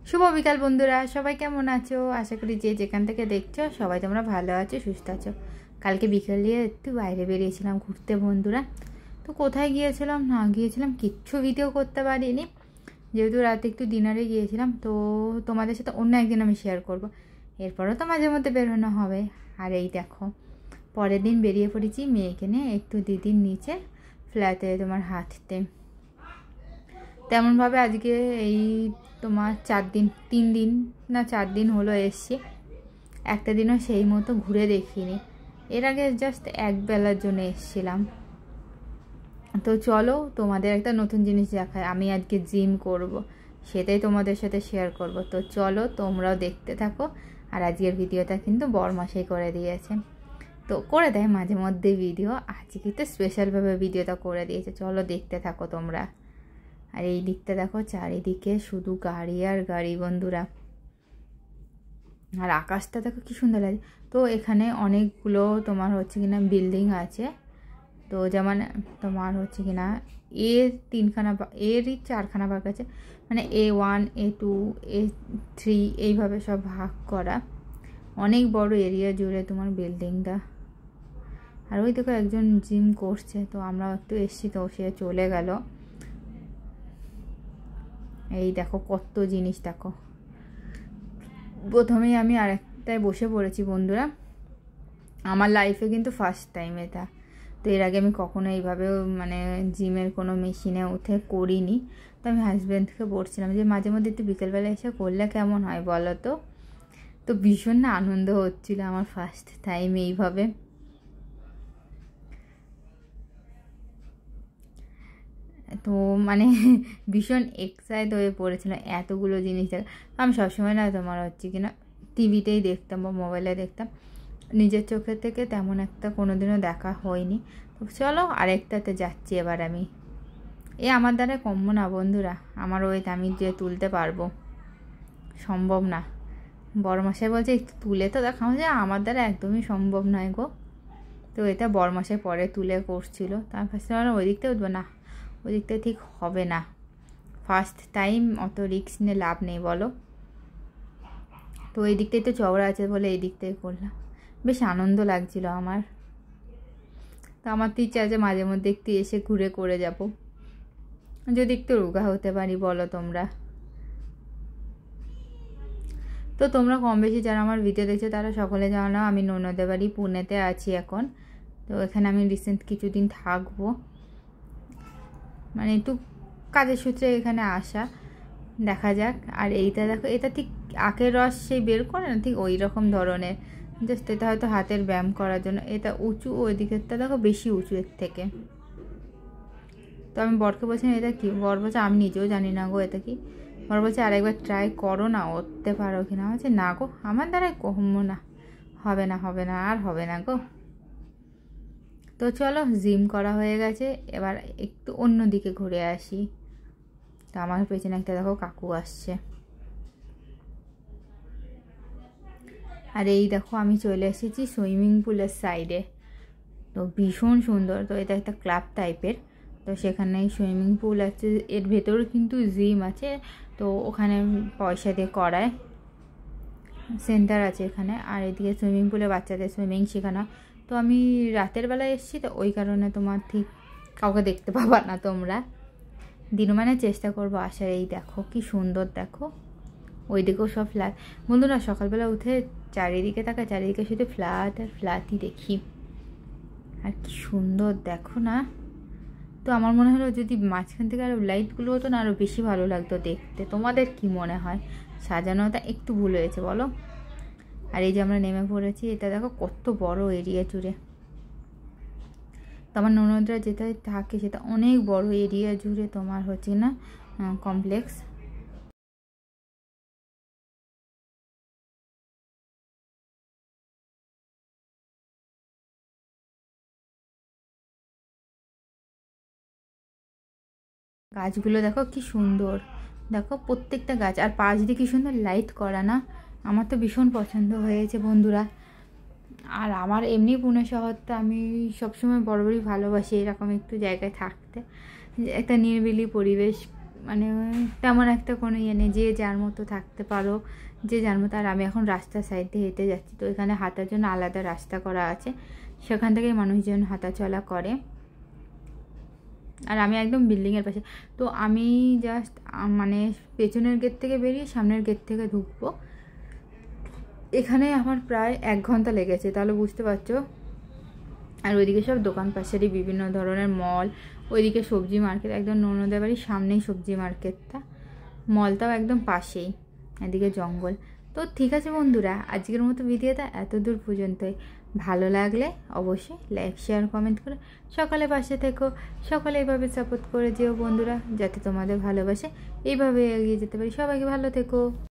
শুভ বিকাল বন্ধুরা, সবাই কেমন আছো? আশা করি যে যেখান থেকে দেখছো সবাই তোমরা ভালো আছো, সুস্থ আছো। কালকে বিকেল দিয়ে একটু বাইরে বেরিয়েছিলাম ঘুরতে বন্ধুরা। তো কোথায় গিয়েছিলাম না গিয়েছিলাম কিচ্ছু ভিডিও করতে পারিনি, যেহেতু রাতে একটু ডিনারে গিয়েছিলাম। তো তোমাদের সাথে অন্য একদিন আমি শেয়ার করব। এরপরও তো মাঝে মধ্যে বেরোনো হবে। আর এই দেখো, পরের দিন বেরিয়ে পড়েছি মেয়েকে নিয়ে একটু দিদির নিচে ফ্ল্যাটে তোমার হাঁটতে। তেমনভাবে আজকে এই তোমার 3 দিন না 4 দিন হলো এসছি। একটা দিনও সেই মতো ঘুরে দেখিনি। এর আগে জাস্ট একবেলার জন্য এসছিলাম। তো চলো তোমাদের একটা নতুন জিনিস দেখায়। আমি আজকে জিম করব, সেটাই তোমাদের সাথে শেয়ার করব। তো চলো তোমরাও দেখতে থাকো। আর আজকের ভিডিওটা কিন্তু বরমাসাই করে দিয়েছে, তো করে দেয় মাঝে মধ্যে ভিডিও। আজকে কিন্তু স্পেশালভাবে ভিডিওটা করে দিয়েছে, চলো দেখতে থাকো তোমরা। আর এই দিকটা দেখো, চারিদিকে শুধু গাড়ি আর গাড়ি বন্ধুরা। আর আকাশটা দেখো কি সুন্দর লাগে। তো এখানে অনেকগুলো তোমার হচ্ছে কিনা বিল্ডিং আছে। তো যেমন তোমার হচ্ছে কিনা এরই 4খানা ভাগ আছে, মানে A1 A2 A3 এইভাবে সব ভাগ করা। অনেক বড় এরিয়া জুড়ে তোমার বিল্ডিংটা। আর ওই দেখো একজন জিম করছে, তো আমরা একটু এসছি, তো সে চলে গেল। এই দেখো কত জিনিস দেখো। প্রথমেই আমি আরেকটায় বসে পড়েছি বন্ধুরা। আমার লাইফে কিন্তু ফার্স্ট টাইম এটা। তো এর আগে আমি কখনো এইভাবে মানে জিমের কোনো মেশিনে উঠে করিনি। তো আমি হাজব্যান্ডকে বলছিলাম যে মাঝে মধ্যে একটু বিকেলবেলা এসে করলে কেমন হয় বলো তো। তো ভীষণ না আনন্দ হচ্ছিল আমার ফার্স্ট টাইম এইভাবে। তো মানে ভীষণ এক্সাইট হয়ে পড়েছিল এতগুলো জিনিস দেখা। আমি সবসময় না তোমার হচ্ছে কিনা টিভিতেই দেখতাম বা মোবাইলে দেখতাম, নিজের চোখের থেকে তেমন একটা কোনোদিনও দেখা হয়নি। তো চলো আরেকটাতে যাচ্ছি এবার আমি। আমার দ্বারা কমবো না বন্ধুরা, আমার ওয়েট আমি যে তুলতে পারবো সম্ভব না। বড়মশাই বলছে একটু তুলে তো দেখা যায়, আমার দ্বারা একদমই সম্ভব নয় গো। তো এটা বড়মশাই পরে তুলে করছিল, তার কাছে ওই দিকটা উঠবো না, ওই দিকটা ঠিক হবে না। ফার্স্ট টাইম অত রিস্ক নিয়ে লাভ নেই বলো। তো এই দিকটাই তো চওড়া আছে বলে এই দিকটাই করলাম, বেশ আনন্দ লাগছিল আমার। তো আমার তো ইচ্ছা আছে মাঝে মধ্যে একটু এসে ঘুরে করে যাব, যদি একটু রোগা হতে পারি বলো তোমরা। তো তোমরা কম বেশি যারা আমার ভিডিও দেখছো তারা সকলে জানো আমি ননদের বাড়ি পুনেতে আছি এখন। তো এখানে আমি রিসেন্ট কিছুদিন থাকবো, মানে একটু কাজের সূত্রে এখানে আসা, দেখা যাক। আর এইটা দেখো, এটা ঠিক আখের রস সেই বের করে না, ঠিক ওই রকম ধরনের, জাস্ট এটা হয়তো হাতের ব্যায়াম করার জন্য। এটা উঁচু, ওই দিকেরটা দেখো বেশি উঁচু এর থেকে। তো আমি বরকে বলছিলাম এটা কি, বর বলছে আমি নিজেও জানি না গো এটা কি। বর বলছে আরেকবার ট্রাই করো না, উঠতে পারো কিনা। বলছে না গো আমার দ্বারাই কমবো না, হবে না হবে না আর হবে না গো। তো চলো জিম করা হয়ে গেছে, এবার একটু অন্য দিকে ঘুরে আসি। তো আমার পেছনে একটা দেখো কাকু আসছে। আর এই দেখো আমি চলে এসেছি সুইমিং পুলের সাইডে। তো ভীষণ সুন্দর। তো এটা একটা ক্লাব টাইপের, তো সেখানে সুইমিং পুল আছে, এর ভেতরে কিন্তু জিম আছে। তো ওখানে পয়সা দিয়ে করায়, সেন্টার আছে এখানে। আর এদিকে সুইমিং পুলে বাচ্চাদের সুইমিং শেখানো। তো আমি রাতের বেলায় এসেছি, তো ওই কারণে তোমার ঠিক কাউকে দেখতে পাবা না তোমরা। দিনমানে চেষ্টা করবো আসার। এই দেখো কি সুন্দর দেখো, ওই দিকেও সব ফ্ল্যাট বন্ধুরা। সকালবেলা উঠে চারিদিকে তাকায়, চারিদিকে শুধু ফ্ল্যাট আর ফ্ল্যাটই দেখি। আর কি সুন্দর দেখো না। তো আমার মনে হলো যদি মাঝখান থেকে আরও লাইটগুলো হতো না, আরও বেশি ভালো লাগতো দেখতে। তোমাদের কি মনে হয়? সাজানোটা একটু ভুল হয়েছে বলো। আর এই যে আমরা নেমে পড়েছি, এটা দেখো কত বড় এরিয়া জুড়ে। তো আমার ননদরা যেটা থাকে সেটা অনেক বড় এরিয়া জুড়ে তোমার হচ্ছে না কমপ্লেক্স। গাছগুলো দেখো কি সুন্দর, দেখো প্রত্যেকটা গাছ, আর পাশ দিয়ে কি সুন্দর লাইট করা না। আমার তো ভীষণ পছন্দ হয়েছে বন্ধুরা। আর আমার এমনি পুনে শহরটা আমি সবসময় বরাবরই ভালোবাসি এরকম একটু জায়গায় থাকতে, একটা নিরিবিলি পরিবেশ মানে তেমন একটা কোনো ইয়ে নেই, যে যার মতো থাকতে পারো, যে যার মতো। আর আমি এখন রাস্তার সাইড দিয়ে হেঁটে যাচ্ছি, তো এখানে হাঁটার জন্য আলাদা রাস্তা করা আছে, সেখান থেকে মানুষজন হাঁটাচলা করে। আর আমি একদম বিল্ডিংয়ের পাশে, তো আমি জাস্ট মানে পেছনের গেট থেকে বেরিয়ে সামনের গেট থেকে ঢুকবো। এখানে আমার প্রায় 1 ঘন্টা লেগেছে, তাহলে বুঝতে পারছো। আর ওইদিকে সব দোকান পাশেরই বিভিন্ন ধরনের মল, ওইদিকে সবজি মার্কেট, একদম ননদের বাড়ির সামনেই সবজি মার্কেটটা, মলটাও একদম পাশেই, এদিকে জঙ্গল। তো ঠিক আছে বন্ধুরা, আজকের মতো ভিডিওটা এত দূর পর্যন্তই। ভালো লাগলে অবশ্যই লাইক শেয়ার কমেন্ট করে সকালে পাশে থেকো, সকালে এইভাবে সাপোর্ট করে যেও বন্ধুরা, যাতে তোমাদের ভালোবাসে এইভাবে এগিয়ে যেতে পারি। সবাইকে ভালো থেকো।